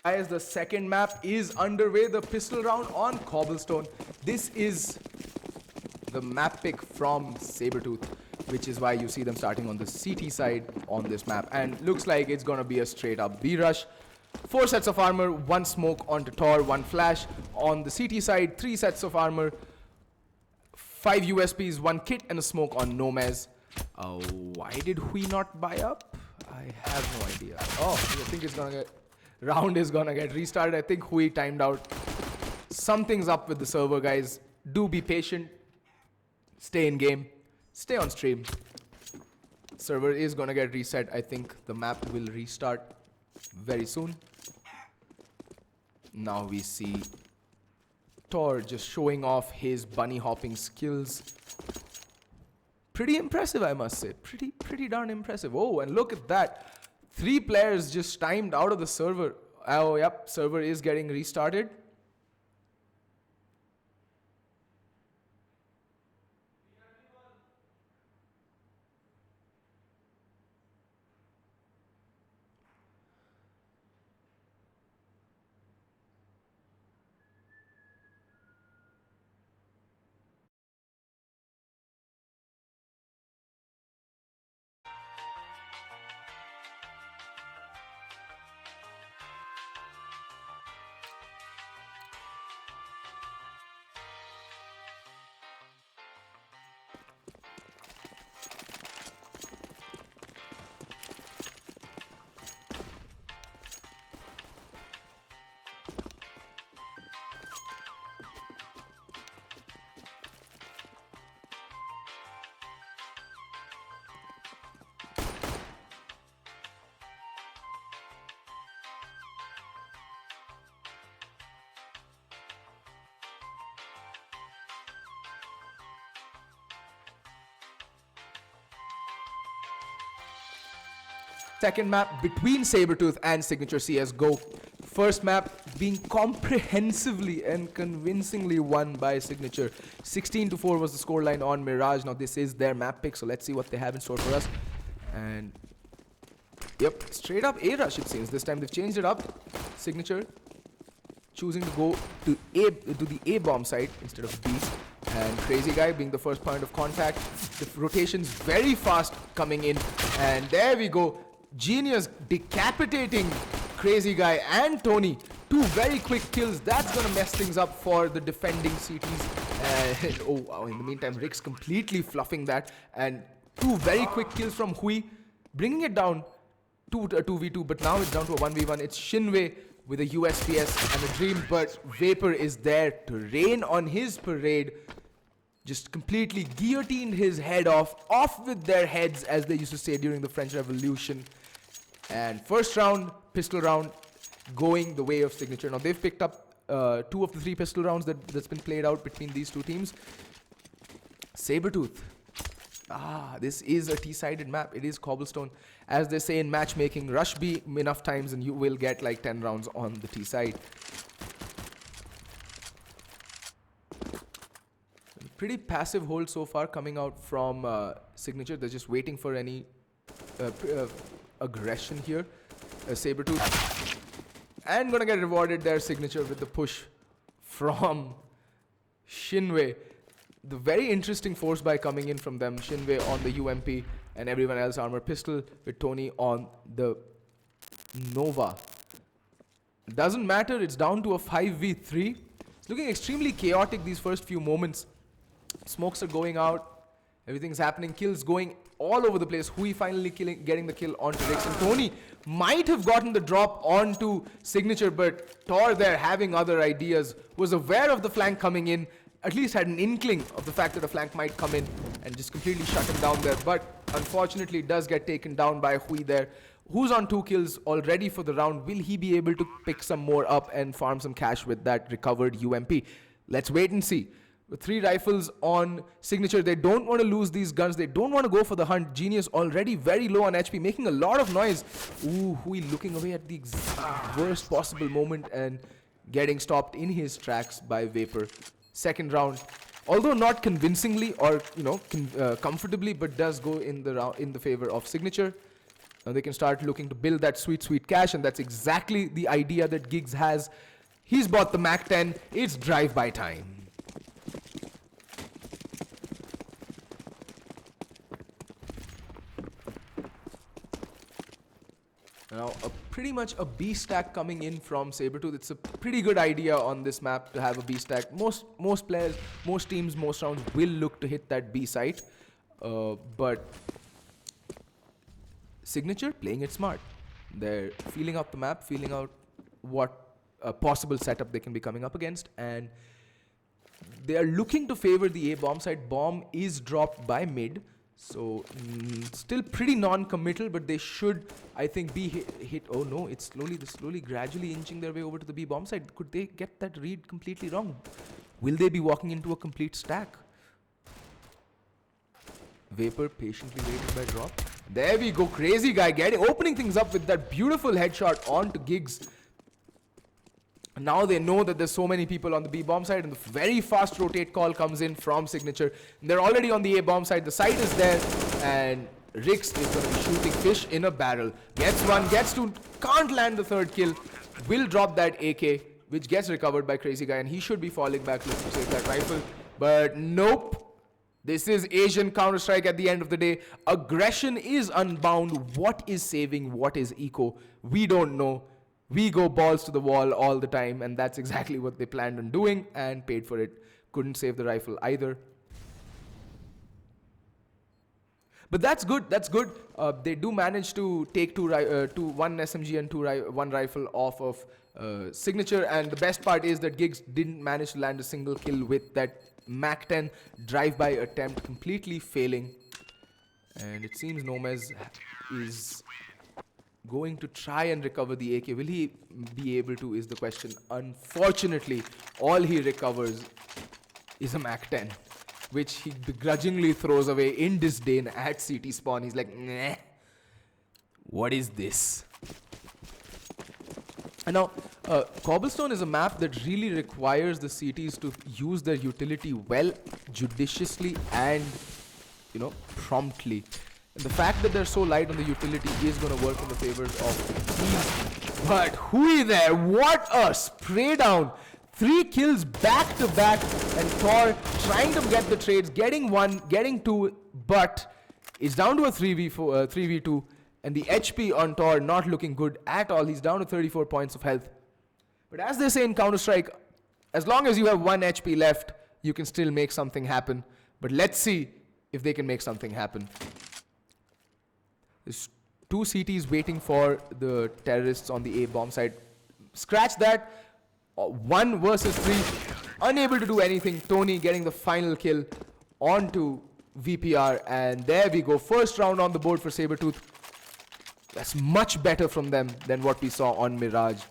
Guys, the second map is underway, the pistol round on Cobblestone. This is the map pick from Sabertooth, which is why you see them starting on the CT side on this map. And looks like it's gonna be a straight up B rush. 4 sets of armor, 1 smoke onto Tor, 1 flash. On the CT side, 3 sets of armor, 5 USPs, 1 kit and a smoke on Nomez. Why did we not buy up? I have no idea. Oh, I think it's gonna get... Round is gonna get restarted. I think Hui timed out. Something's up with the server, guys. Do be patient. Stay in game. Stay on stream. Server is gonna get reset. I think the map will restart very soon. Now we see Tor just showing off his bunny hopping skills. Pretty impressive, I must say. Pretty darn impressive. Oh, and look at that. 3 players just timed out of the server. Oh, yep, server is getting restarted. Second map between Sabertooth and Signature.CSGO. First map being comprehensively and convincingly won by Signature. 16-4 was the scoreline on Mirage. Now this is their map pick, so let's see what they have in store for us. And yep, straight up A rush it seems. This time they've changed it up. Signature choosing to go to the A bomb site instead of B. And Crazy Guy being the first point of contact. The rotation's very fast coming in. And there we go. Genius decapitating Crazy Guy and Tony. 2 very quick kills. That's gonna mess things up for the defending CTs. And oh wow, in the meantime, Rick's completely fluffing that. And 2 very quick kills from Hui, bringing it down to a 2v2. But now it's down to a 1v1. It's Shinwei with a USPS and a dream. But Vapor is there to rain on his parade. Just completely guillotined his head off with their heads, as they used to say during the French Revolution. And first round, pistol round, going the way of Signature. Now they've picked up 2 of the 3 pistol rounds that's been played out between these 2 teams. Sabertooth. This is a T-sided map. It is Cobblestone. As they say in matchmaking, rush B enough times and you will get like 10 rounds on the T side. Pretty passive hold so far coming out from Signature. They're just waiting for any aggression here. Sabertooth. And gonna get rewarded their Signature with the push from Shinwei. The very interesting force buy coming in from them. Shinwei on the UMP and everyone else armor pistol with Tony on the Nova. Doesn't matter, it's down to a 5v3. It's looking extremely chaotic these first few moments. Smokes are going out. Everything's happening. Kills going all over the place. Hui finally getting the kill onto Rix. And Tony might have gotten the drop onto Signature, but Tor there having other ideas. Was aware of the flank coming in. At least had an inkling of the fact that a flank might come in and just completely shut him down there. But unfortunately does get taken down by Hui there. Who's on 2 kills already for the round. Will he be able to pick some more up and farm some cash with that recovered UMP? Let's wait and see. With 3 rifles on Signature, they don't want to lose these guns. They don't want to go for the hunt. Genius already very low on HP, making a lot of noise. Ooh, Hui looking away at the worst possible moment and getting stopped in his tracks by Vapor. Second round, although not convincingly or comfortably, but does go in the favor of Signature. Now they can start looking to build that sweet, sweet cash, and that's exactly the idea that Giggs has. He's bought the Mac 10. It's drive-by time. Now, pretty much a B stack coming in from Sabertooth. It's a pretty good idea on this map to have a B stack. Most players, most teams, most rounds will look to hit that B site. But Signature playing it smart. They're feeling out the map, feeling out what possible setup they can be coming up against, and they are looking to favor the A bomb site. Bomb is dropped by mid, so still pretty non-committal, but they should, I think, be hit. Oh no, it's slowly, gradually inching their way over to the B bomb site. Could they get that read completely wrong? Will they be walking into a complete stack? Vapor patiently waiting by drop. There we go, Crazy Guy opening things up with that beautiful headshot onto Giggs. Now they know that there's so many people on the B bomb side, and the very fast rotate call comes in from Signature. And they're already on the A bomb side. The site is there, and Rix is going to be shooting fish in a barrel. Gets one, gets two, can't land the third kill. Will drop that AK, which gets recovered by Crazy Guy, and he should be falling back looking to save that rifle. But nope. This is Asian Counter-Strike at the end of the day. Aggression is unbound. What is saving? What is eco? We don't know. We go balls to the wall all the time, and that's exactly what they planned on doing and paid for it. Couldn't save the rifle either. But that's good. That's good. They do manage to take one SMG and one rifle off of Signature, and the best part is that Giggs didn't manage to land a single kill with that Mac 10 drive-by attempt, completely failing. And it seems Nomez is going to try and recover the AK. Will he be able to is the question. Unfortunately, all he recovers is a Mac 10, which he begrudgingly throws away in disdain at CT spawn. He's like, nah, what is this? And now, Cobblestone is a map that really requires the CTs to use their utility well, judiciously, and, promptly. And the fact that they're so light on the utility is going to work in the favors of the team. But Hui there, what a spray down. 3 kills back to back, and Tor trying to get the trades, getting 1, getting 2, but it's down to a 3v2. And the HP on Tor not looking good at all. He's down to 34 points of health. But as they say in Counter-Strike, as long as you have 1 HP left, you can still make something happen. But let's see if they can make something happen. There's 2 CTs waiting for the terrorists on the A bomb side. Scratch that. 1 versus 3. Unable to do anything. Tony getting the final kill onto VPR. And there we go. First round on the board for Sabertooth. That's much better from them than what we saw on Mirage.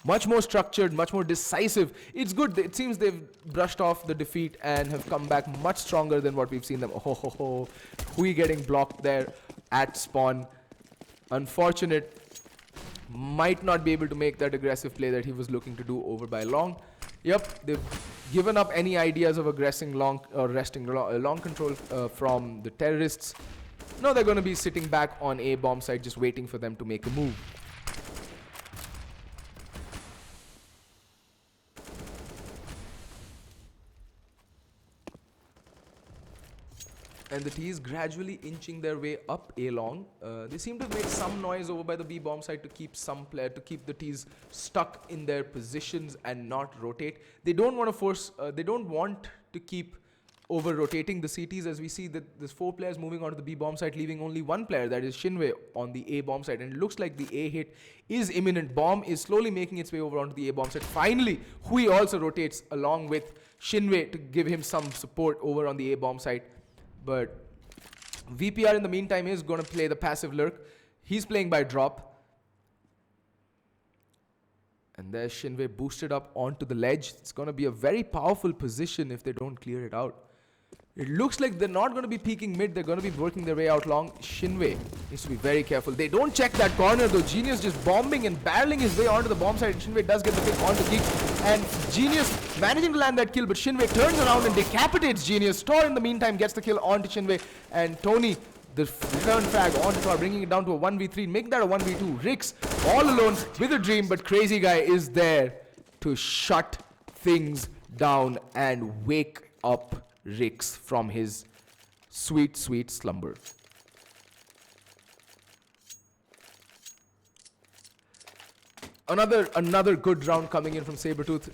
Much more structured, much more decisive. It's good. It seems they've brushed off the defeat and have come back much stronger than what we've seen them. Oh. Hui getting blocked there at spawn. Unfortunate. Might not be able to make that aggressive play that he was looking to do over by long. Yep, they've given up any ideas of aggressing long or resting long control from the terrorists. Now they're going to be sitting back on A bomb site, just waiting for them to make a move. And the T is gradually inching their way up A long. They seem to have made some noise over by the B bomb side to keep to keep the T's stuck in their positions and not rotate. They don't want to force. They don't want to keep over rotating the CTs, as we see that there's 4 players moving onto the B bomb site, leaving only 1 player, that is Shinwei, on the A bomb site. And it looks like the A hit is imminent. Bomb is slowly making its way over onto the A bomb site. Finally, Hui also rotates along with Shinwei to give him some support over on the A bomb site. But VPR in the meantime is going to play the passive lurk. He's playing by drop. And there's Shinwei boosted up onto the ledge. It's going to be a very powerful position if they don't clear it out. It looks like they're not going to be peeking mid. They're going to be working their way out long. Shinwei needs to be very careful. They don't check that corner though. Genius just bombing and barreling his way onto the bomb side. And Shinwei does get the pick onto Giggs. And Genius managing to land that kill, but Shinwei turns around and decapitates Genius. Tor in the meantime gets the kill onto Shinwei. And Tony, The return frag onto Tor, bringing it down to a 1v3, making that a 1v2. Rix all alone with a dream, but Crazy Guy is there to shut things down and wake up Rix from his sweet, sweet slumber. Another good round coming in from Sabertooth.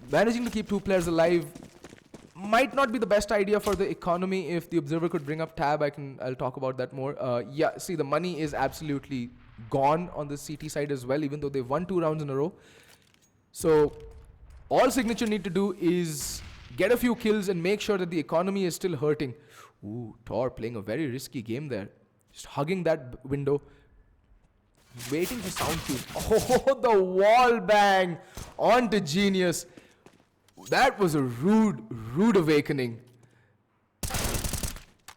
Managing to keep two players alive might not be the best idea for the economy. If the observer could bring up tab, I'll talk about that more. Yeah, see, the money is absolutely gone on the CT side as well, even though they've won 2 rounds in a row. So all Signature need to do is get a few kills and make sure that the economy is still hurting. Ooh, Tor playing a very risky game there. Just hugging that window. Waiting for sound cues. Oh, the wall bang onto Genius. That was a rude awakening.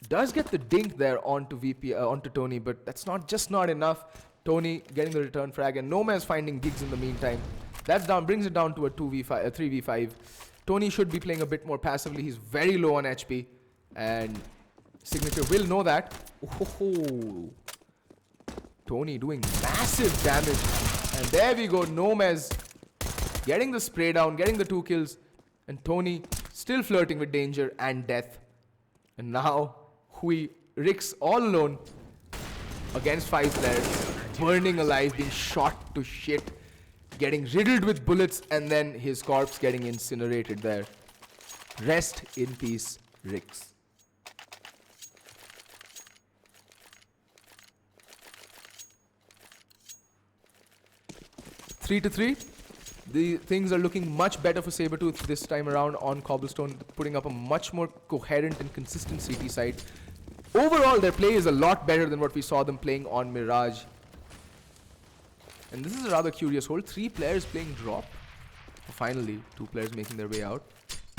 Does get the dink there onto onto Tony, but that's not enough. Tony getting the return frag, and Nomaz finding gigs in the meantime. That's down, brings it down to a 2v5, a 3v5. Tony should be playing a bit more passively. He's very low on HP, and Signature will know that. Oh, Tony doing massive damage, and there we go. Nomaz getting the spray down, getting the 2 kills, and Tony still flirting with danger and death. And now Rix all alone against 5 players, burning alive, being shot to shit, getting riddled with bullets, and then his corpse getting incinerated there. Rest in peace, Rix. 3-3. The things are looking much better for Sabertooth this time around on Cobblestone, putting up a much more coherent and consistent CT side. Overall, their play is a lot better than what we saw them playing on Mirage. And this is a rather curious hold. 3 players playing drop. Finally, 2 players making their way out.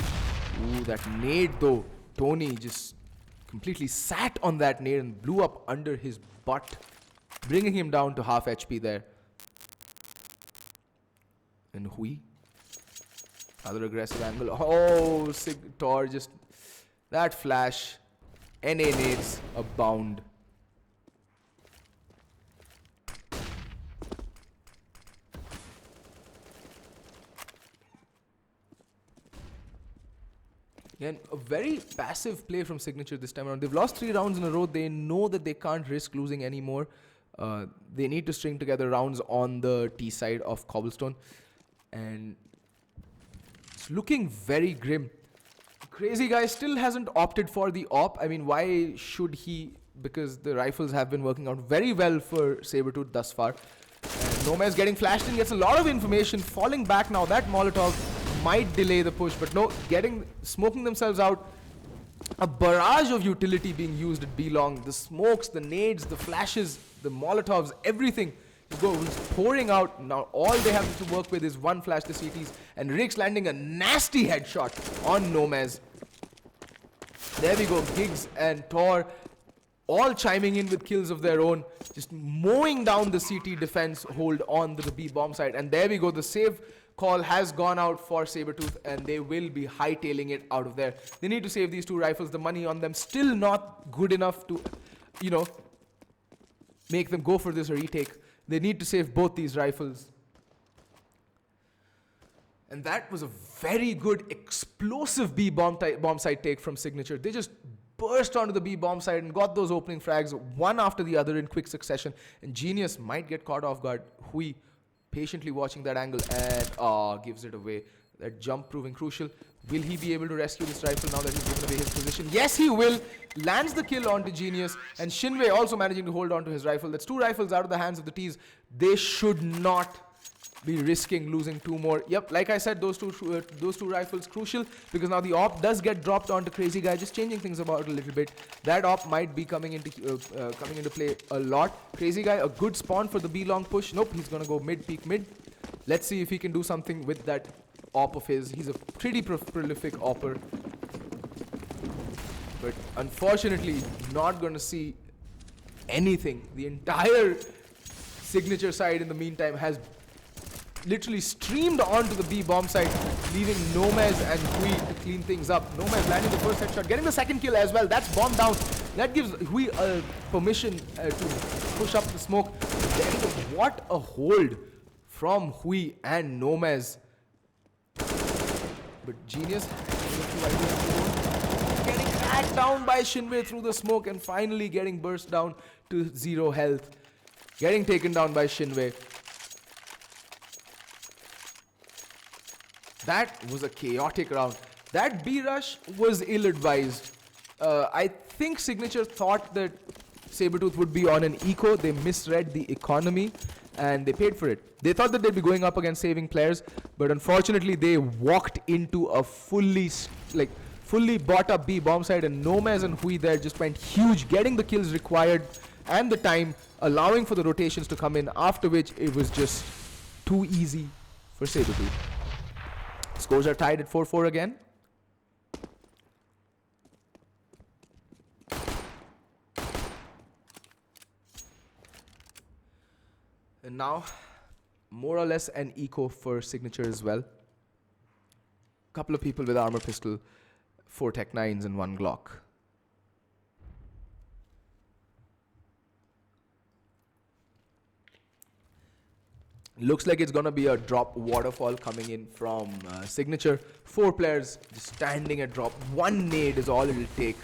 Ooh, that nade though. Tony just completely sat on that nade and blew up under his butt, bringing him down to half HP there. And another aggressive angle. Oh, Tor just that flash. NA nades abound. Again, a very passive play from Signature this time around. They've lost 3 rounds in a row. They know that they can't risk losing anymore. They need to string together rounds on the T side of Cobblestone. And it's looking very grim. Crazy Guy still hasn't opted for the op. I mean, why should he? Because the rifles have been working out very well for Sabertooth thus far. And Nomaz getting flashed in, gets a lot of information, falling back now. That Molotov might delay the push, but no, smoking themselves out. A barrage of utility being used at B-Long. The smokes, the nades, the flashes, the Molotovs, everything. Goes pouring out. Now all they have to work with is one flash, the CTs, and Rix landing a nasty headshot on Nomaz. There we go. Giggs and Tor all chiming in with kills of their own, just mowing down the CT defense hold on the B bomb side. And there we go. The save call has gone out for Sabertooth, and they will be hightailing it out of there. They need to save these 2 rifles. The money on them still not good enough to, make them go for this retake. They need to save both these rifles. And that was a very good explosive B bomb site take from Signature. They just burst onto the B bomb site and got those opening frags one after the other in quick succession. And Genius might get caught off guard. Hui patiently watching that angle and gives it away. That jump proving crucial. Will he be able to rescue this rifle now that he's given away his position? Yes, he will. Lands the kill onto Genius. And Shinwei also managing to hold on to his rifle. That's 2 rifles out of the hands of the T's. They should not be risking losing 2 more. Yep, like I said, those two rifles crucial, because now the op does get dropped onto Crazy Guy, just changing things about a little bit. That op might be coming into play a lot. Crazy Guy, a good spawn for the B-long push. Nope, he's gonna go mid, peek mid. Let's see if he can do something with that op of his. He's a pretty prolific opper, but unfortunately not gonna see anything. The entire Signature side in the meantime has literally streamed onto the B bomb site, leaving Nomaz and Hui to clean things up. Nomaz landing the first headshot, getting the second kill as well. That's bomb down. That gives Hui permission to push up the smoke. Then what a hold from Hui and Nomaz. But Genius getting hacked down by Shinwei through the smoke and finally getting burst down to 0 health. Getting taken down by Shinwei. That was a chaotic round. That B rush was ill-advised. I think Signature thought that Sabertooth would be on an eco. They misread the economy and they paid for it. They thought that they'd be going up against saving players, but unfortunately they walked into a fully bought up B bomb site, and Nomaz and Hui there just went huge, getting the kills required and the time, allowing for the rotations to come in, after which it was just too easy for Sabertooth. Scores are tied at 4-4 again. And now, more or less an eco for Signature as well. Couple of people with armor pistol, 4 Tech 9s and 1 Glock. Looks like it's gonna be a drop waterfall coming in from Signature. 4 players just standing at drop. 1 nade is all it'll take.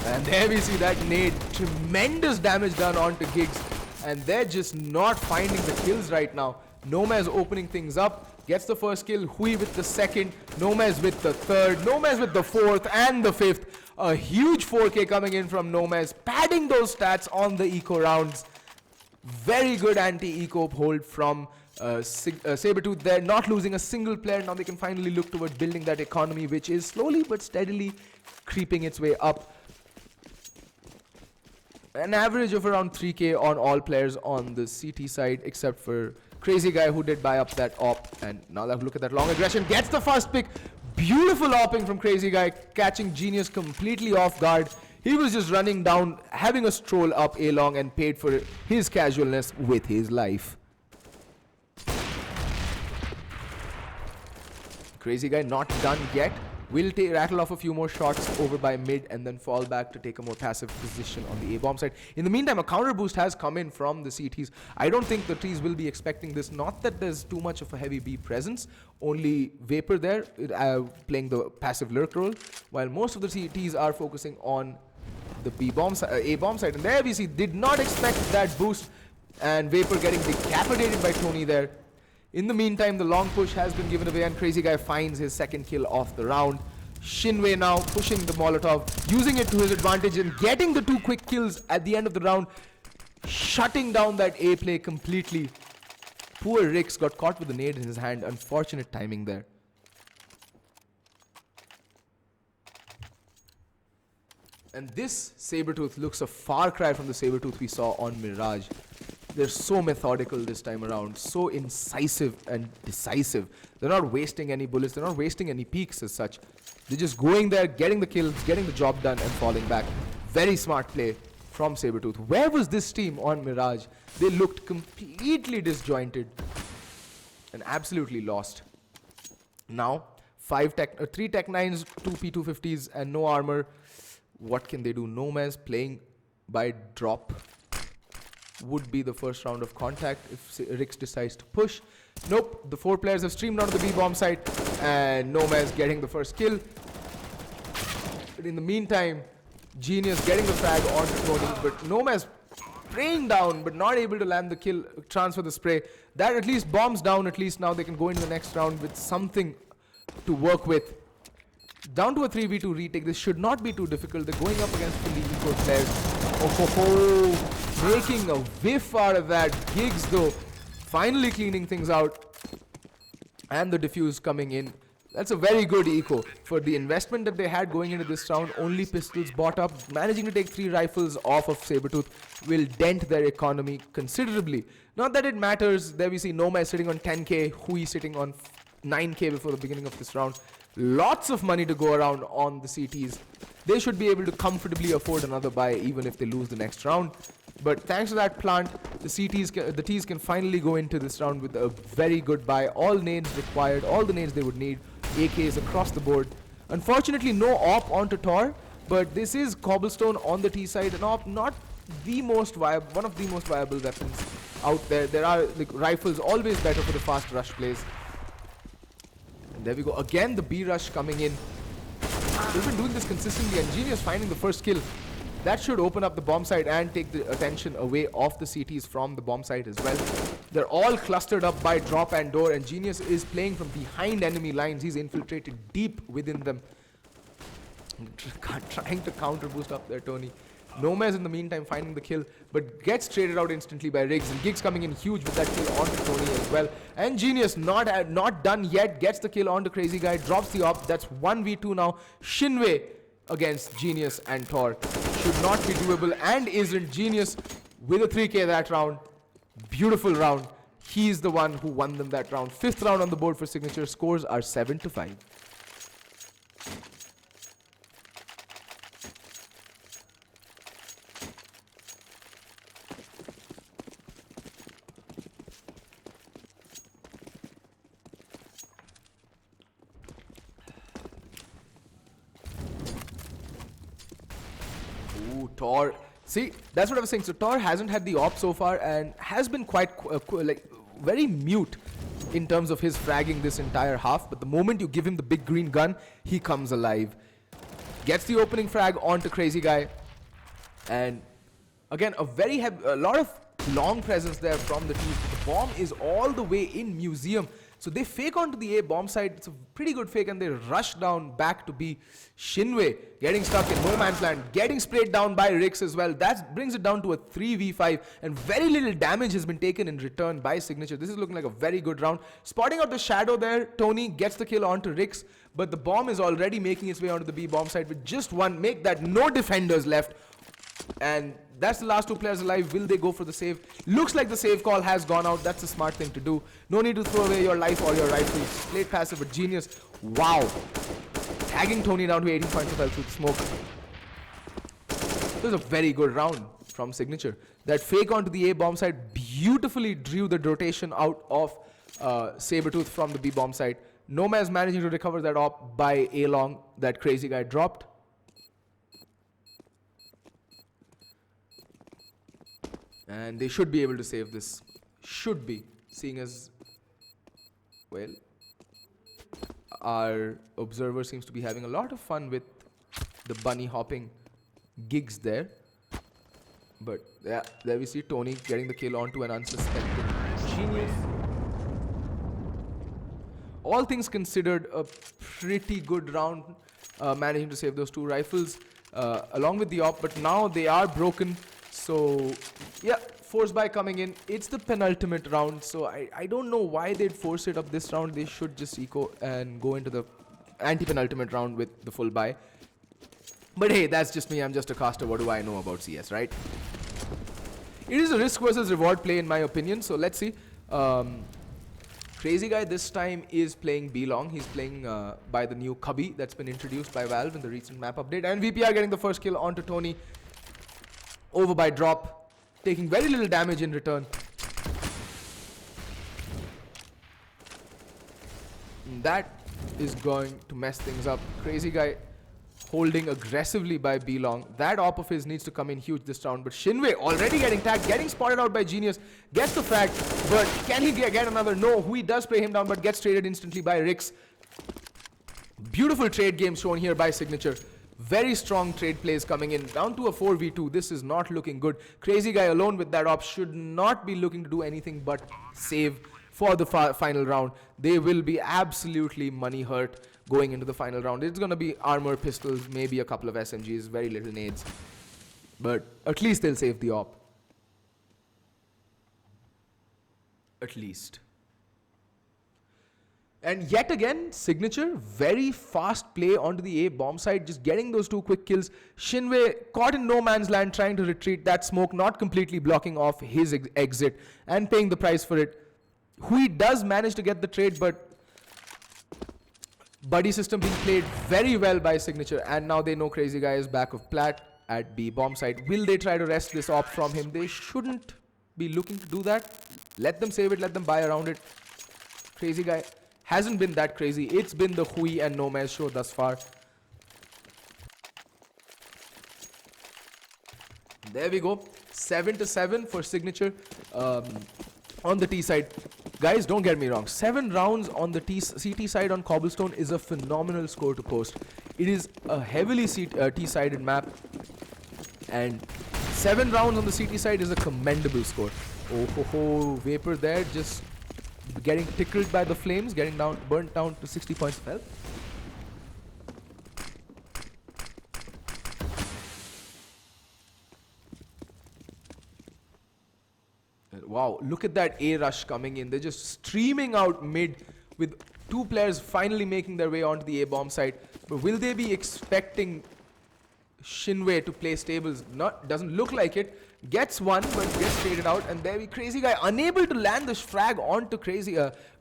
And there we see that nade. Tremendous damage done onto Giggs. And they're just not finding the kills right now. Nomaz opening things up. Gets the first kill. Hui with the second. Nomaz with the third. Nomaz with the fourth and the fifth. A huge 4K coming in from Nomaz. Padding those stats on the eco rounds. Very good anti-eco hold from Sabertooth there, not losing a single player. Now they can finally look toward building that economy, which is slowly but steadily creeping its way up. An average of around 3K on all players on the CT side, except for Crazy Guy, who did buy up that op. And now look at that long aggression. Gets the first pick. Beautiful opping from Crazy Guy, catching Genius completely off guard. He was just running down, having a stroll up A-long, and paid for his casualness with his life. Crazy Guy not done yet. Will rattle off a few more shots over by mid and then fall back to take a more passive position on the A-bomb side. In the meantime, a counter boost has come in from the CTs. I don't think the Ts will be expecting this. Not that there's too much of a heavy B presence. Only Vapor there playing the passive lurk role, while most of the CTs are focusing on the A-bomb side. And there we see, did not expect that boost, and Vapor getting decapitated by Tony there. In the meantime, the long push has been given away and Crazy Guy finds his second kill of the round. Shinwei now pushing the Molotov, using it to his advantage and getting the 2 quick kills at the end of the round, shutting down that A play completely. Poor Rix got caught with the nade in his hand. Unfortunate timing there. And this Sabertooth looks a far cry from the Sabertooth we saw on Mirage. They're so methodical this time around, so incisive and decisive. They're not wasting any bullets, they're not wasting any peaks as such. They're just going there, getting the kills, getting the job done and falling back. Very smart play from Sabertooth. Where was this team on Mirage? They looked completely disjointed and absolutely lost. Now, 3 Tech 9s, 2 P250s and no armor. What can they do? Nomaz playing by drop. Would be the first round of contact if Rix decides to push. Nope, the 4 players have streamed onto the B-bomb site and Nomaz getting the first kill. But in the meantime, Genius getting the frag onto Tony, but Nomaz spraying down but not able to land the kill, transfer the spray. That at least bombs down. At least now they can go into the next round with something to work with. Down to a 3v2 retake. This should not be too difficult. They're going up against fully eco players. Oh. Making a whiff out of that. Giggs though, finally cleaning things out. And the defuse coming in. That's a very good eco. For the investment that they had going into this round, only pistols bought up. Managing to take 3 rifles off of Sabertooth will dent their economy considerably. Not that it matters. There we see Nomaz sitting on 10k, Hui sitting on 9k before the beginning of this round. Lots of money to go around on the CTs. They should be able to comfortably afford another buy even if they lose the next round. But thanks to that plant, the Ts can finally go into this round with a very good buy. All nades required, all the nades they would need. AKs across the board. Unfortunately, no op onto Tor. but this is cobblestone on the T side, and not the most viable, one of the most viable weapons out there. There are like rifles, always better for the fast rush plays. And there we go again, the B rush coming in. They've been doing this consistently, and Genius finding the first kill. That should open up the bomb site and take the attention away off the CTs from the bomb site as well. They're all clustered up by drop and door, and Genius is playing from behind enemy lines. He's infiltrated deep within them. Trying to counter boost up there, Tony. Nomaz in the meantime finding the kill, but gets traded out instantly by Riggs, and Giggs coming in huge with that kill onto Tony as well. And Genius not done yet, gets the kill onto Crazy Guy, drops the op. That's 1v2 now. Shinwei against Genius and Tor. Should not be doable, and isn't. Genius with a 3k that round. Beautiful round. He's the one who won them that round. 5th round on the board for Signature. Scores are 7-5. Tor. See, that's what I was saying. So Tor hasn't had the op so far and has been quite like very mute in terms of his fragging this entire half. But the moment you give him the big green gun, he comes alive. Gets the opening frag onto Crazy Guy, and again a lot of long presence there from the team. The bomb is all the way in Museum. So they fake onto the A bomb side. It's a pretty good fake, and they rush down back to B. Shinwei getting stuck in no man's land, getting sprayed down by Rix as well. That brings it down to a 3v5, and very little damage has been taken in return by Signature. This is looking like a very good round. Spotting out the shadow there, Tony gets the kill onto Rix, but the bomb is already making its way onto the B bomb side with just one. Make that no defenders left. And that's the last 2 players alive. Will they go for the save? Looks like the save call has gone out. That's a smart thing to do. No need to throw away your life or your rifles. Played passive, but Genius. Wow. Tagging Tony down to 18 points of health with smoke. This was a very good round from Signature. That fake onto the A bomb side beautifully drew the rotation out of Sabertooth from the B bomb side. Nomaz managing to recover that op by A long. That Crazy Guy dropped. And they should be able to save this. Should be. Seeing as, well, our observer seems to be having a lot of fun with the bunny hopping gigs there. But yeah, there we see Tony getting the kill onto an unsuspecting Genius. All things considered, a pretty good round, managing to save those 2 rifles along with the op. But now they are broken. So, yeah, force buy coming in. It's the penultimate round, so I don't know why they'd force it up this round. They should just eco and go into the anti-penultimate round with the full buy. But hey, that's just me. I'm just a caster. What do I know about CS, right? It is a risk versus reward play in my opinion, so let's see. Crazy Guy this time is playing B long. He's playing by the new Cubby that's been introduced by Valve in the recent map update. And VPR getting the first kill onto Tony. Over by drop, taking very little damage in return. And that is going to mess things up. Crazy Guy holding aggressively by B long. That op of his needs to come in huge this round. But Shinwei already getting tagged, getting spotted out by Genius. Gets the frag, but can he get another? No, Hui does spray him down, but gets traded instantly by Rix. Beautiful trade game shown here by Signature. Very strong trade plays coming in. Down to a 4v2. This is not looking good. Crazy Guy alone with that op should not be looking to do anything but save for the final round. They will be absolutely money hurt going into the final round. It's going to be armor, pistols, maybe a couple of SMGs, very little nades. But at least they'll save the op. At least. And yet again, Signature, very fast play onto the A bomb side, just getting those 2 quick kills. Shinwei caught in no man's land, trying to retreat. That smoke not completely blocking off his exit and paying the price for it. Hui does manage to get the trade, but buddy system being played very well by Signature. And now they know Crazy Guy is back of plat at B bomb side. Will they try to wrest this op from him? They shouldn't be looking to do that. Let them save it, let them buy around it. Crazy Guy hasn't been that crazy. It's been the Hui and Nomaz show thus far. There we go. 7-7 for Signature on the T side. Guys, don't get me wrong. 7 rounds on the CT side on Cobblestone is a phenomenal score to post. It is a heavily T-sided map. And 7 rounds on the CT side is a commendable score. Oh ho ho, Vapor there just getting tickled by the flames, getting burnt down to 60 points of health. Wow, look at that A rush coming in. They're just streaming out mid with 2 players finally making their way onto the A bomb site. But will they be expecting Shinwei to play stables? Doesn't look like it. Gets one, but gets traded out. And there we Crazy Guy unable to land the frag onto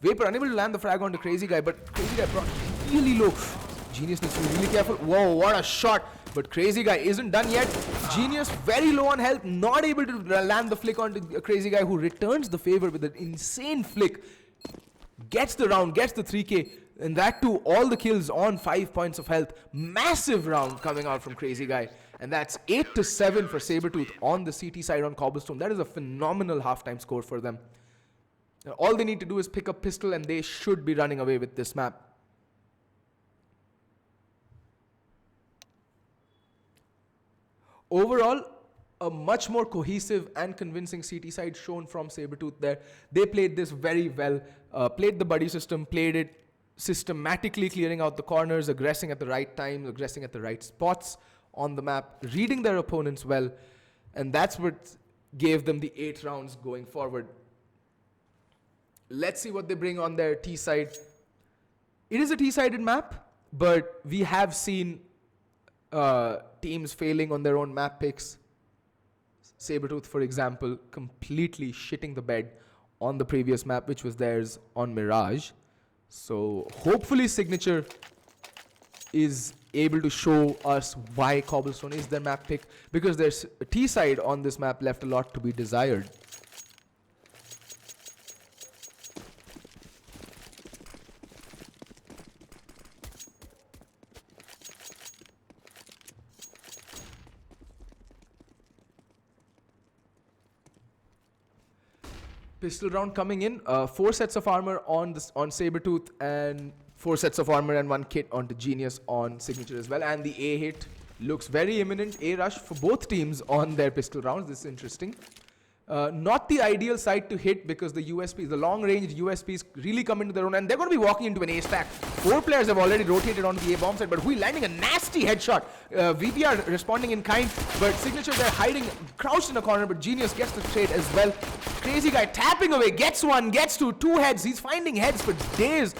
Vapor unable to land the frag onto Crazy Guy, but Crazy Guy brought really low. Genius needs to be really careful. Whoa, what a shot. But Crazy Guy isn't done yet. Genius very low on health, not able to land the flick onto a Crazy Guy, who returns the favor with an insane flick. Gets the round, gets the 3k, and that too, all the kills on 5 points of health. Massive round coming out from Crazy Guy. And that's 8-7 for Sabertooth on the CT side on Cobblestone. That is a phenomenal halftime score for them. Now, all they need to do is pick up pistol and they should be running away with this map. Overall, a much more cohesive and convincing CT side shown from Sabertooth there. They played this very well, played the buddy system, played it systematically, clearing out the corners, aggressing at the right time, aggressing at the right spots on the map, reading their opponents well, and that's what gave them the 8 rounds going forward. Let's see what they bring on their T side. It is a T-sided map, but we have seen teams failing on their own map picks. Sabertooth, for example, completely shitting the bed on the previous map, which was theirs on Mirage. So hopefully Signature is able to show us why Cobblestone is their map pick, because their T side on this map left a lot to be desired. Pistol round coming in, 4 sets of armor on Sabertooth, and 4 sets of armor and 1 kit onto Genius on Signature as well. And the A hit looks very imminent. A rush for both teams on their pistol rounds. This is interesting. Not the ideal site to hit, because the USPs, the long range USPs, really come into their own, and they're going to be walking into an A stack. 4 players have already rotated onto the A bomb side, but Hui landing a nasty headshot. VPR responding in kind, but Signature they're hiding, crouched in a corner, but Genius gets the trade as well. Crazy Guy tapping away, gets one, gets two heads. He's finding heads for days.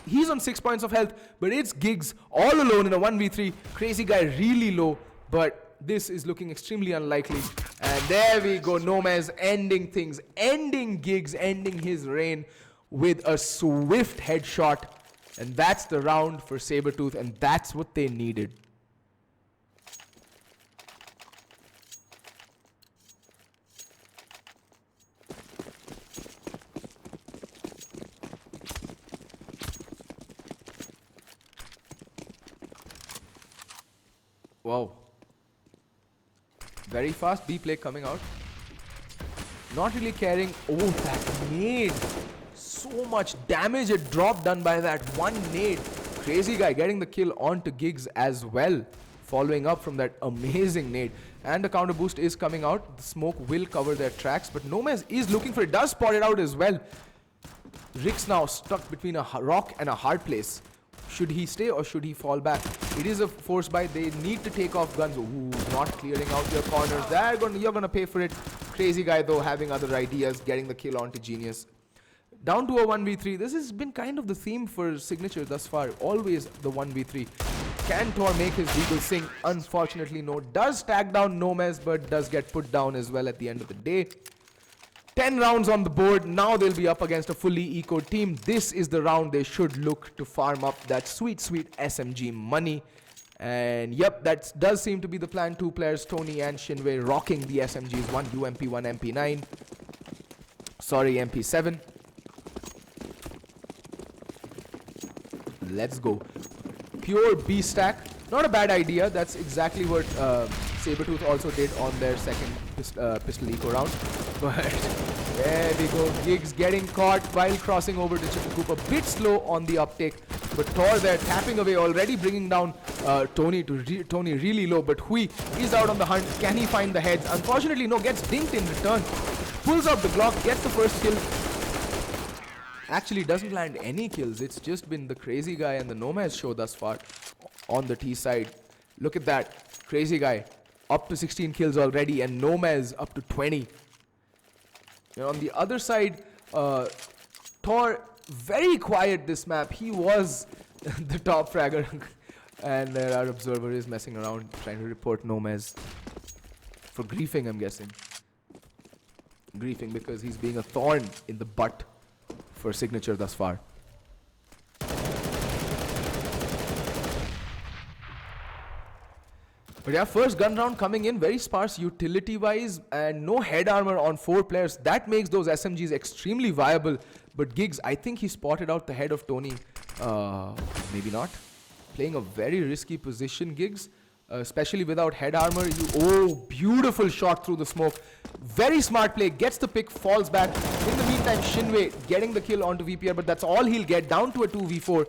He's on 6 points of health, but it's Giggs all alone in a 1v3. Crazy Guy really low, but this is looking extremely unlikely. And there we go, Nomez ending things, ending Giggs, ending his reign with a swift headshot. And that's the round for Sabertooth, and that's what they needed. Wow. Very fast B play coming out. Not really caring. Oh, that nade. So much damage it dropped done by that one nade. Crazy Guy getting the kill onto Giggs as well, following up from that amazing nade. And the counter boost is coming out. The smoke will cover their tracks, but Nomez is looking for it. Does spot it out as well. Rick's now stuck between a rock and a hard place. Should he stay or should he fall back? It is a force buy. They need to take off guns. Ooh, not clearing out your corners. You're gonna pay for it. Crazy Guy though having other ideas, getting the kill onto Genius. Down to a 1v3. This has been kind of the theme for Signature thus far. Always the 1v3. Can Tor make his Deagle sing? Unfortunately no. Does tag down Nomez, but does get put down as well at the end of the day. 10 rounds on the board. Now they'll be up against a fully ecoed team. This is the round they should look to farm up that sweet, sweet SMG money. And yep, that does seem to be the plan. 2 players, Tony and Shinwei, rocking the SMGs. 1 UMP, 1 MP9. Sorry, MP7. Let's go. Pure B stack. Not a bad idea. That's exactly what Sabertooth also did on their second pistol eco round. But there we go. Giggs getting caught while crossing over to Chicken. A bit slow on the uptake. But Tor there tapping away, already bringing down Tony really low. But Hui is out on the hunt. Can he find the heads? Unfortunately, no. Gets dinked in return. Pulls out the Glock, gets the first kill. Actually doesn't land any kills. It's just been the Crazy Guy and the Nomaz show thus far on the T side. Look at that. Crazy Guy up to 16 kills already and Nomaz up to 20. And on the other side, Tor very quiet this map. He was the top fragger. And our observer is messing around trying to report Nomaz for griefing, I'm guessing. Griefing because he's being a thorn in the butt for Signature thus far. But yeah, first gun round coming in very sparse utility wise and no head armor on 4 players. That makes those SMGs extremely viable. But Giggs, I think he spotted out the head of Tony. Maybe not. Playing a very risky position, Giggs. Especially without head armor. Oh, beautiful shot through the smoke. Very smart play. Gets the pick, falls back. In the meantime, Shinwei getting the kill onto VPR, but that's all he'll get. Down to a 2v4.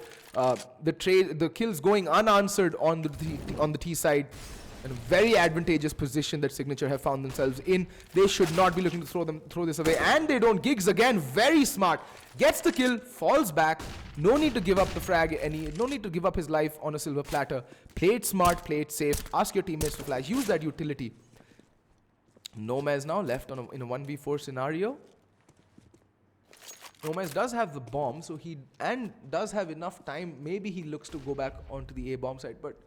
The kills going unanswered on the T side. And a very advantageous position that Signature have found themselves in. They should not be looking to throw this away. And they don't. Giggs again, very smart. Gets the kill, falls back. No need to give up the frag. No need to give up his life on a silver platter. Play it smart, play it safe. Ask your teammates to flash. Use that utility. Nomaz now left in a 1v4 scenario. Nomaz does have the bomb, so he does have enough time. Maybe he looks to go back onto the A bomb side, but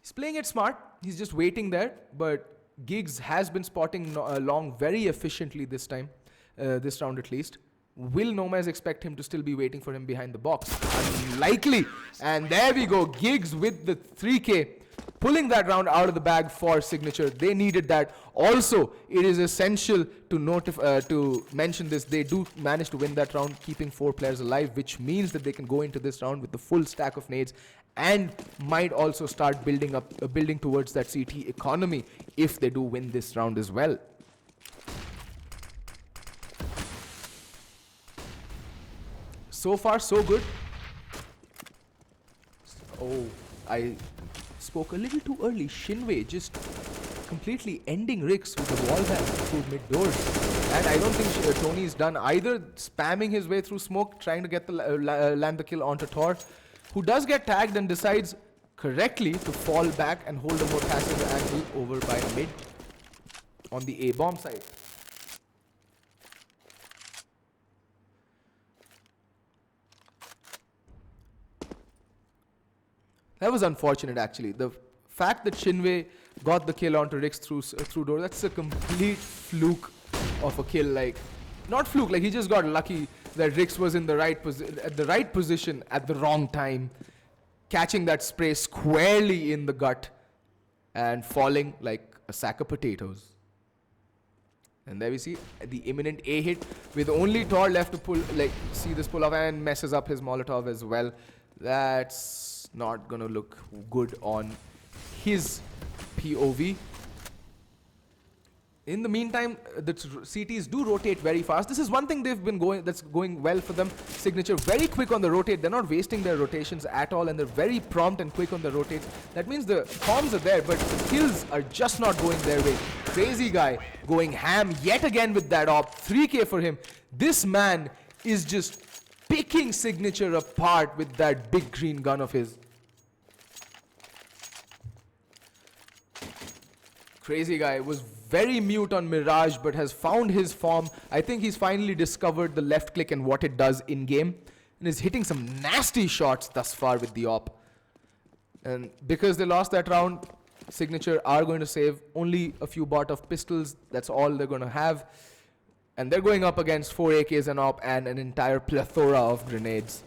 he's playing it smart. He's just waiting there. But Giggs has been spotting long very efficiently this time, this round at least. Will Nomaz expect him to still be waiting for him behind the box? Unlikely. And there we go. Giggs with the 3K. Pulling that round out of the bag for Signature. They needed that. Also, it is essential to mention this. They do manage to win that round, keeping 4 players alive, which means that they can go into this round with the full stack of nades and might also start building towards that CT economy if they do win this round as well. So far, so good. Oh, I spoke a little too early. Shinwei just completely ending Ricks with the wall bang through mid doors. And I don't think Tony's done either, spamming his way through smoke, trying to get the land the kill onto Tor, who does get tagged and decides correctly to fall back and hold a more passive angle over by mid on the A bomb side. That was unfortunate, actually. The fact that Shinwei got the kill onto Ricks through door, that's a complete fluke of a kill. Like, not fluke, like he just got lucky that Ricks was in the right position at the wrong time, catching that spray squarely in the gut and falling like a sack of potatoes. And there we see the imminent A hit with only Tor left to see this pull off, and messes up his Molotov as well. That's not gonna look good on his POV. In the meantime, the CTs do rotate very fast. This is one thing that's going well for them. Signature very quick on the rotate. They're not wasting their rotations at all, and they're very prompt and quick on the rotates. That means the bombs are there, but the kills are just not going their way. Crazy Guy going ham yet again with that op. 3K for him. This man is just picking Signature apart with that big green gun of his. Crazy Guy was very mute on Mirage, but has found his form. I think he's finally discovered the left click and what it does in game, and is hitting some nasty shots thus far with the op. And because they lost that round, Signature are going to save only a few bot of pistols. That's all they're going to have. And they're going up against 4 AKs and op and an entire plethora of grenades.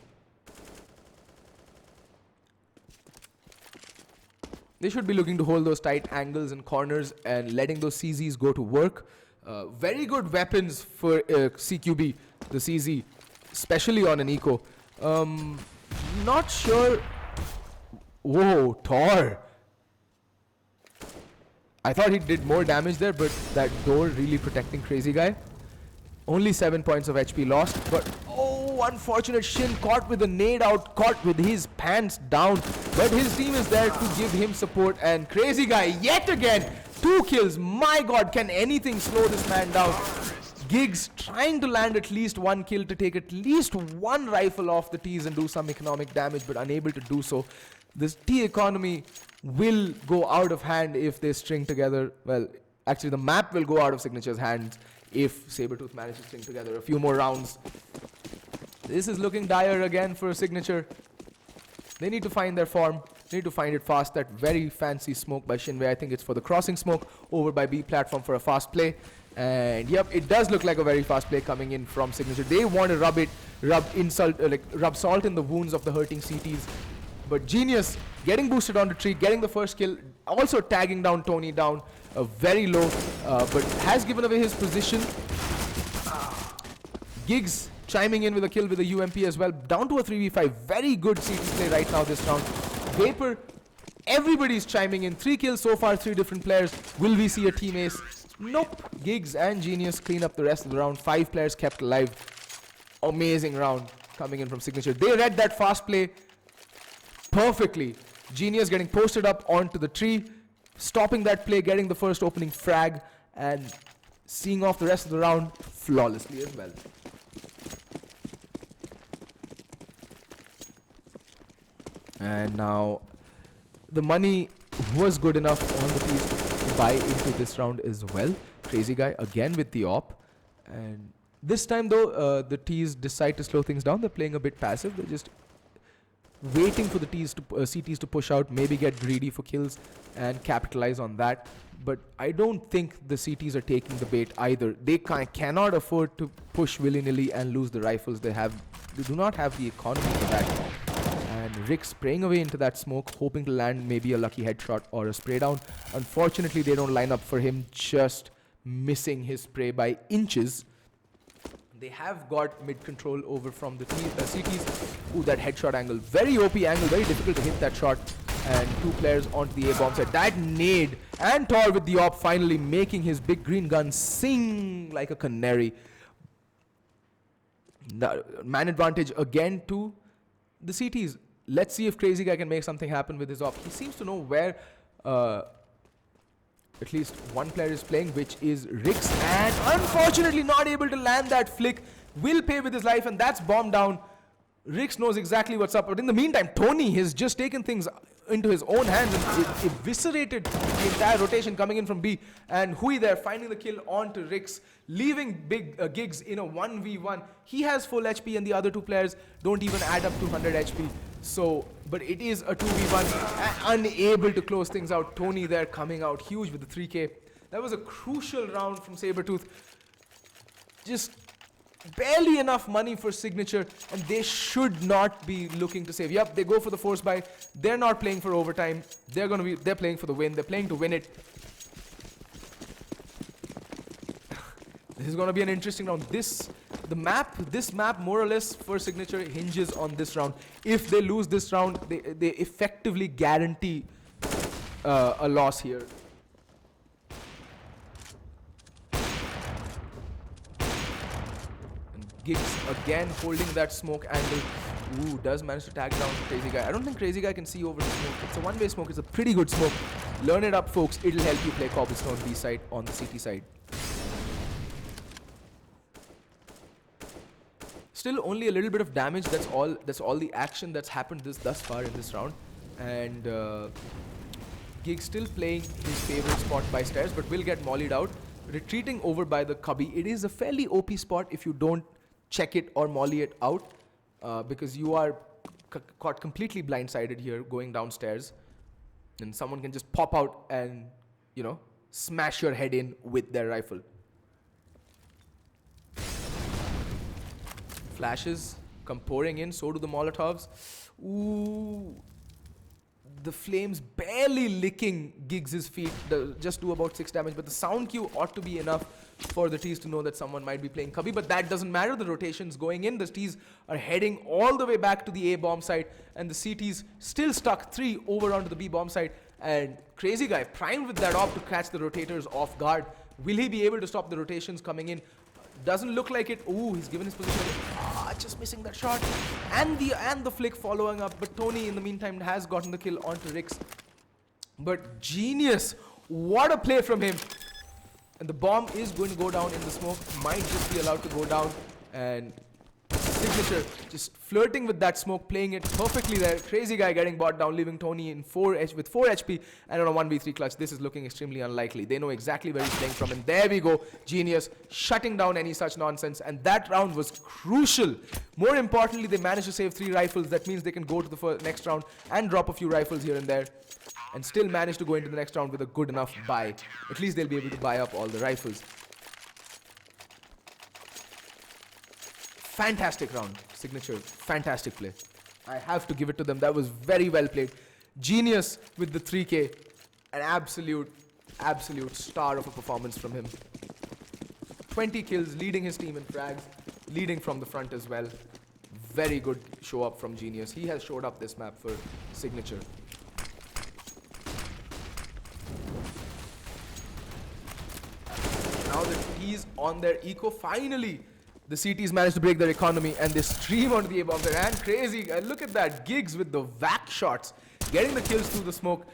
They should be looking to hold those tight angles and corners and letting those CZs go to work. Very good weapons for CQB, the CZ, especially on an eco. Not sure. Whoa, Tor. I thought he did more damage there, but that door really protecting Crazy Guy. Only 7 points of HP lost, but oh, unfortunate Shin caught with a nade out, caught with his pants down. But his team is there to give him support, and Crazy Guy yet again, 2 kills. My god, can anything slow this man down? Giggs trying to land at least 1 kill to take at least 1 rifle off the T's and do some economic damage, but unable to do so. This T economy will go out of hand if they string together. Well, actually the map will go out of Signature's hands if Sabertooth manages to string together a few more rounds. This is looking dire again for Signature. They need to find their form. They need to find it fast. That very fancy smoke by Shinwei, I think it's for the crossing smoke over by B platform for a fast play. And yep, it does look like a very fast play coming in from Signature. They want to rub salt in the wounds of the hurting CTs. But Genius getting boosted on the tree, getting the first kill, also tagging down Tony down very low, but has given away his position. Giggs chiming in with a kill with a UMP as well, down to a 3v5. Very good CT play right now this round. Vapor, everybody's chiming in. 3 kills so far, 3 different players. Will we see a team ace? Nope. Giggs and Genius clean up the rest of the round. 5 players kept alive. Amazing round coming in from Signature. They read that fast play perfectly. Genius getting posted up onto the tree, stopping that play, getting the first opening frag, and seeing off the rest of the round flawlessly as well. And now the money was good enough on the piece to buy into this round as well. Crazy Guy again with the op, and this time though the T's decide to slow things down. They're playing a bit passive. They're just waiting for the CTs to push out, maybe get greedy for kills and capitalize on that. But I don't think the CTs are taking the bait either. They cannot afford to push willy-nilly and lose the rifles they have. They do not have the economy for that. And Rick spraying away into that smoke, hoping to land maybe a lucky headshot or a spray down. Unfortunately, they don't line up for him, just missing his spray by inches. They have got mid-control over from the CTs. Ooh, that headshot angle. Very OP angle, very difficult to hit that shot. And 2 players onto the A-bomb side. That nade. And Tor with the op finally making his big green gun sing like a canary. Man advantage again to the CTs. Let's see if Crazy Guy can make something happen with his op. He seems to know where at least one player is playing, which is Rix, and unfortunately not able to land that flick. Will pay with his life, and that's bomb down. Rix knows exactly what's up, but in the meantime, Tony has just taken things into his own hands and eviscerated the entire rotation coming in from B. And Hui there finding the kill onto Rix, leaving big Giggs in a 1v1. He has full HP and the other 2 players don't even add up to 100 HP. So, but it is a 2v1, unable to close things out. Tony there coming out huge with the 3k. That was a crucial round from Sabertooth. Just barely enough money for Signature, and they should not be looking to save. Yep, they go for the force buy. They're not playing for overtime. They're playing for the win. They're playing to win it. This is going to be an interesting round. This map more or less for Signature hinges on this round. If they lose this round, they effectively guarantee a loss here. Giggs again holding that smoke angle. Ooh, does manage to tag down Crazy Guy. I don't think Crazy Guy can see over the smoke. It's a one-way smoke. It's a pretty good smoke. Learn it up, folks. It'll help you play Cobblestone B side on the CT side. Still only a little bit of damage. That's all the action that's happened thus far in this round. And Giggs still playing his favorite spot by stairs, but will get mollied out. Retreating over by the cubby. It is a fairly OP spot if you don't check it or molly it out, because you are caught completely blindsided here going downstairs, and someone can just pop out and, you know, smash your head in with their rifle. Flashes come pouring in, so do the Molotovs. Ooh, the flames barely licking Giggs' feet, just do about 6 damage, but the sound cue ought to be enough for the T's to know that someone might be playing cubby, but that doesn't matter. The rotation's going in. The T's are heading all the way back to the A bomb side, and the CT's still stuck 3 over onto the B bomb side, And Crazy Guy primed with that op to catch the rotators off guard. Will he be able to stop the rotations coming in? Doesn't look like it. Ooh, he's given his position. Just missing that shot. And the flick following up. But Tony, in the meantime, has gotten the kill onto Rix. But genius. What a play from him. And the bomb is going to go down in the smoke. Might just be allowed to go down. And Signature just flirting with that smoke, playing it perfectly there. Crazy Guy getting bought down, leaving Tony in with 4 HP. And on a 1v3 clutch, this is looking extremely unlikely. They know exactly where he's playing from. And there we go. Genius shutting down any such nonsense. And that round was crucial. More importantly, they managed to save 3 rifles. That means they can go to the next round and drop a few rifles here and there. And still manage to go into the next round with a good enough buy. At least they'll be able to buy up all the rifles. Fantastic round. Signature, fantastic play. I have to give it to them. That was very well played. Genius with the 3K. An absolute star of a performance from him. 20 kills, leading his team in frags, leading from the front as well. Very good show up from Genius. He has showed up this map for Signature. Now that he's on their eco, finally the CTs managed to break their economy and they stream onto the A bomb there. And Crazy, look at that, Gigs with the whack shots, getting the kills through the smoke,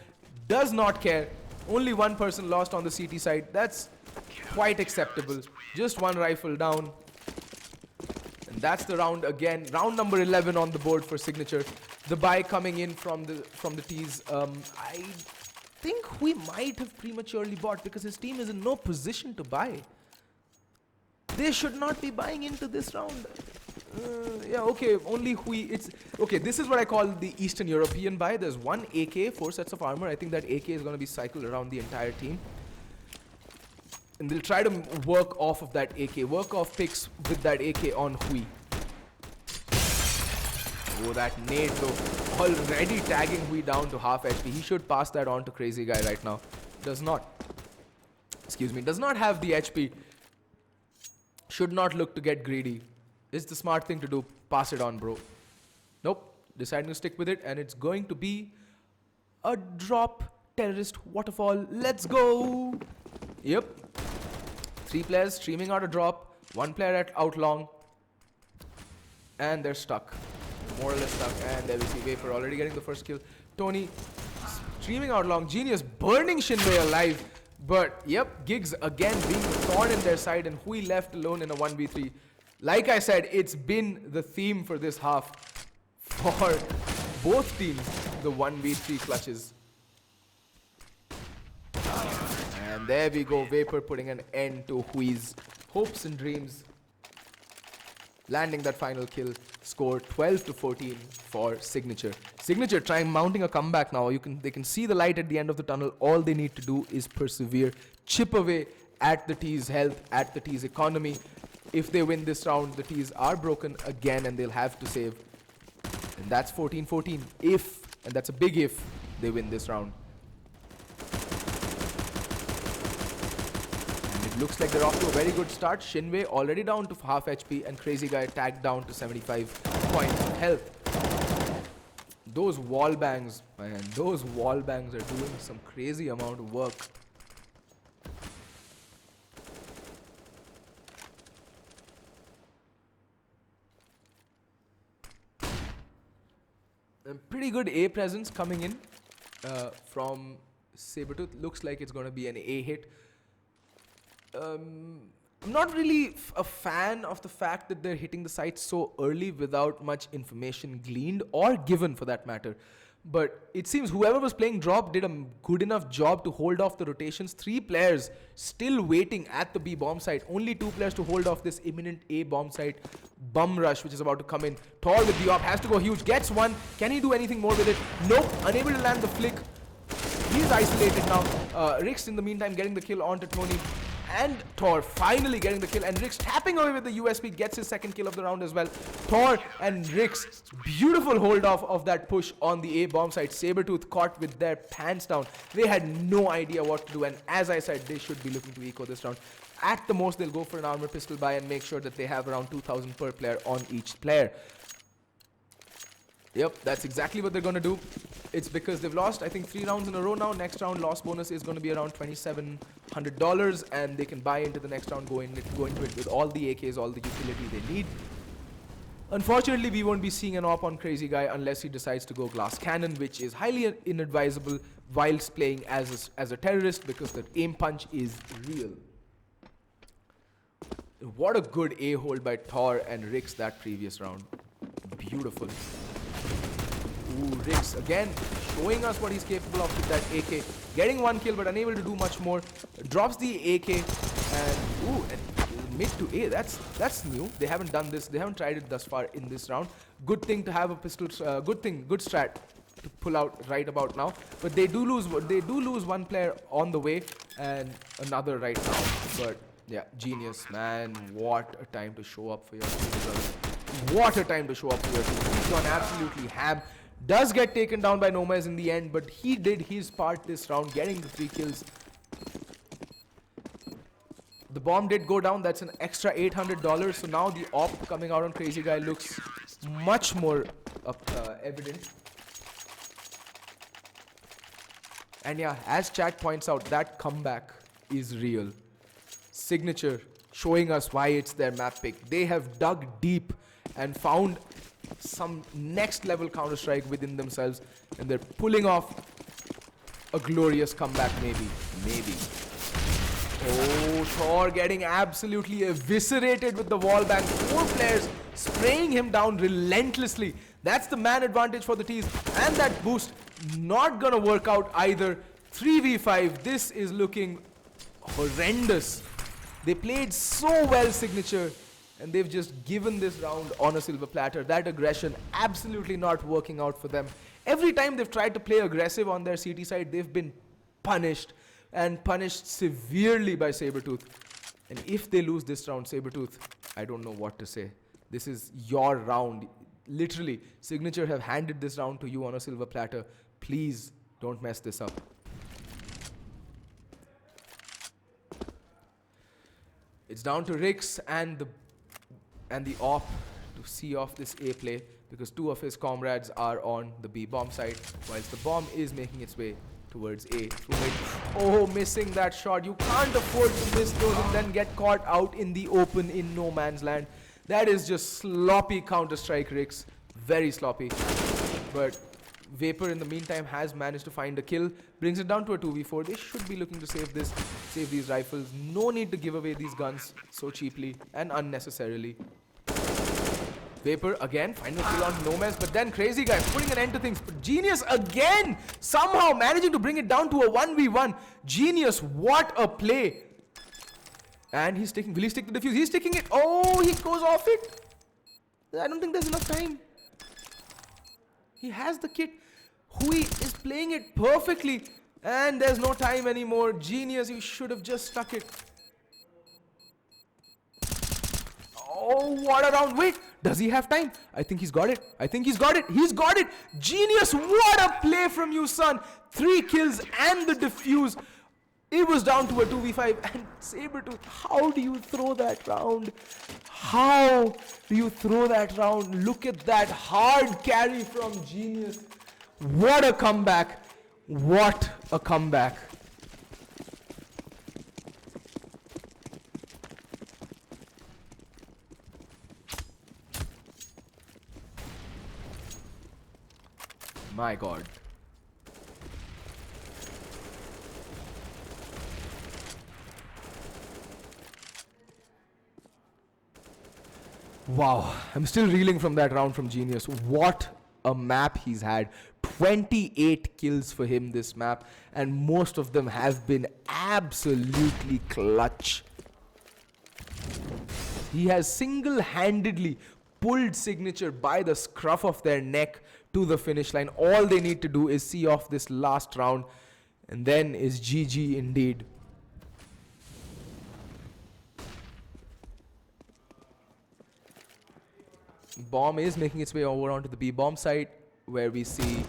does not care. Only one person lost on the CT side. That's quite acceptable. Just 1 rifle down. And that's the round again. Round number 11 on the board for Signature. The buy coming in from the tees. I think we might have prematurely bought because his team is in no position to buy. They should not be buying into this round. Yeah, okay, only it's okay. This is what I call the Eastern European buy. There's 1 AK, 4 sets of armor. I think that AK is going to be cycled around the entire team. And they'll try to work off of that AK, work off picks with that AK on Hui. Oh, that nade though, already tagging Hui down to half HP. He should pass that on to Crazy Guy right now. Does not. Excuse me, does not have the HP. Should not look to get greedy. It's the smart thing to do. Pass it on, bro. Nope. Deciding to stick with it, and it's going to be a drop terrorist waterfall. Let's go. Yep. 3 players streaming out a drop. 1 player at out long. And they're stuck. More or less stuck. And there we see Vapor already getting the first kill. Tony streaming out long. Genius burning Shinwei alive. But, yep, Gigs again being the thorn in their side and Hui left alone in a 1v3. Like I said, it's been the theme for this half for both teams, the 1v3 clutches. And there we go, Vapor putting an end to Hui's hopes and dreams. Landing that final kill, score 12-14 for Signature. Signature mounting a comeback now. They can see the light at the end of the tunnel. All they need to do is persevere, chip away at the T's health, at the T's economy. If they win this round, the T's are broken again and they'll have to save. And that's 14-14 if, and that's a big if, they win this round. Looks like they're off to a very good start. Shinwei already down to half HP and Crazy Guy tagged down to 75 points of health. Those wall bangs, man, those wall bangs are doing some crazy amount of work. And pretty good A presence coming in from Sabertooth. Looks like it's going to be an A hit. I'm not really a fan of the fact that they're hitting the site so early without much information gleaned or given for that matter. But it seems whoever was playing drop did a good enough job to hold off the rotations. 3 players still waiting at the B bomb site. Only 2 players to hold off this imminent A bomb site bum rush which is about to come in. Tor with the op has to go huge. Gets 1. Can he do anything more with it? Nope. Unable to land the flick. He's isolated now. Rix in the meantime getting the kill onto Tony. And Tor finally getting the kill, and Rix tapping away with the USP gets his 2nd kill of the round as well. Tor and Rix, beautiful hold off of that push on the A bomb site. Sabertooth caught with their pants down. They had no idea what to do, and as I said, they should be looking to eco this round. At the most, they'll go for an armor pistol buy and make sure that they have around 2,000 per player on each player. Yep, that's exactly what they're going to do. It's because they've lost, I think, 3 rounds in a row now. Next round loss bonus is going to be around $2,700, and they can buy into the next round, go into it with all the AKs, all the utility they need. Unfortunately, we won't be seeing an op on Crazy Guy unless he decides to go glass cannon, which is highly inadvisable whilst playing as a terrorist, because the aim punch is real. What a good A hold by Tor and Rix that previous round. Beautiful. Ooh, Rix again showing us what he's capable of with that AK. Getting 1 kill but unable to do much more. Drops the AK and ooh, and mid to A. That's new. They haven't done this. They haven't tried it thus far in this round. Good thing to have a pistol. Good strat to pull out right about now. But they do lose. They do lose one player on the way and another right now. But yeah, genius, man. What a time to show up for your team. What a time to show up for your team. He's gone absolutely ham. Does get taken down by Nomaz in the end, but he did his part this round, getting the 3 kills. The bomb did go down. That's an extra $800. So now the op coming out on Crazy Guy looks much more evident. And yeah, as chat points out, that comeback is real. Signature showing us why it's their map pick. They have dug deep and found some next level Counter-Strike within themselves, and they're pulling off a glorious comeback. Maybe. Oh, Thor getting absolutely eviscerated with the wall bang. 4 players spraying him down relentlessly. That's the man advantage for the T's, and that boost not gonna work out either. 3v5. This is looking horrendous. They played so well, Signature, and they've just given this round on a silver platter. That aggression absolutely not working out for them. Every time they've tried to play aggressive on their CT side, they've been punished, and punished severely by Sabertooth. And if they lose this round, Sabertooth, I don't know what to say. This is your round. Literally, Signature have handed this round to you on a silver platter. Please don't mess this up. It's down to Rix and the op to see off this A play, because 2 of his comrades are on the B bomb side, whilst the bomb is making its way towards A. Oh, missing that shot. You can't afford to miss those and then get caught out in the open in no man's land. That is just sloppy Counter-Strike, Rix. Very sloppy. But Vapor in the meantime has managed to find a kill. Brings it down to a 2v4. They should be looking to save these rifles. No need to give away these guns so cheaply and unnecessarily. Vapor again, final kill on Nomaz, but then Crazy Guy putting an end to things. But Genius again, somehow managing to bring it down to a 1v1. Genius, what a play. And he's taking, will he stick the defuse? He's taking it. Oh, he goes off it. I don't think there's enough time. He has the kit. Hui is playing it perfectly. And there's no time anymore. Genius, you should have just stuck it. Oh, what a round. Wait, does he have time? I think he's got it. He's got it. Genius, what a play from you, son. 3 kills and the defuse. It was down to a 2v5. And Sabertooth, how do you throw that round? How do you throw that round? Look at that hard carry from Genius. What a comeback. What a comeback. My God. Wow, I'm still reeling from that round from Genius. What a map he's had. 28 kills for him this map, and most of them have been absolutely clutch. He has single-handedly pulled Signature by the scruff of their neck to the finish line. All they need to do is see off this last round, and then is GG indeed. Bomb is making its way over onto the B bomb site, where we see,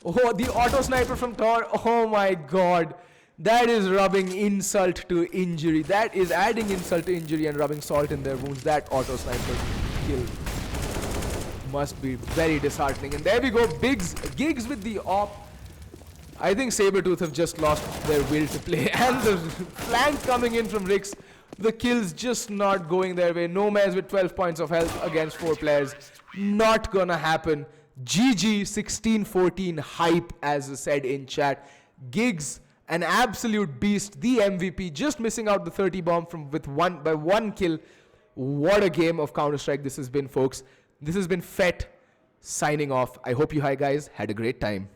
oh, the auto sniper from Tor. Oh my God, that is rubbing insult to injury. That is adding insult to injury and rubbing salt in their wounds. That auto sniper kill. must be very disheartening. And there we go, Gigs with the op. I think Sabertooth have just lost their will to play. And the flank coming in from Rix. The kills just not going their way. Nomaz with 12 points of health against 4 players. Not gonna happen. GG 16-14 hype, as said in chat. Gigs, an absolute beast, the MVP, just missing out the 30 bomb by one kill. What a game of Counter-Strike this has been, folks. This has been Fett signing off. I hope you guys had a great time.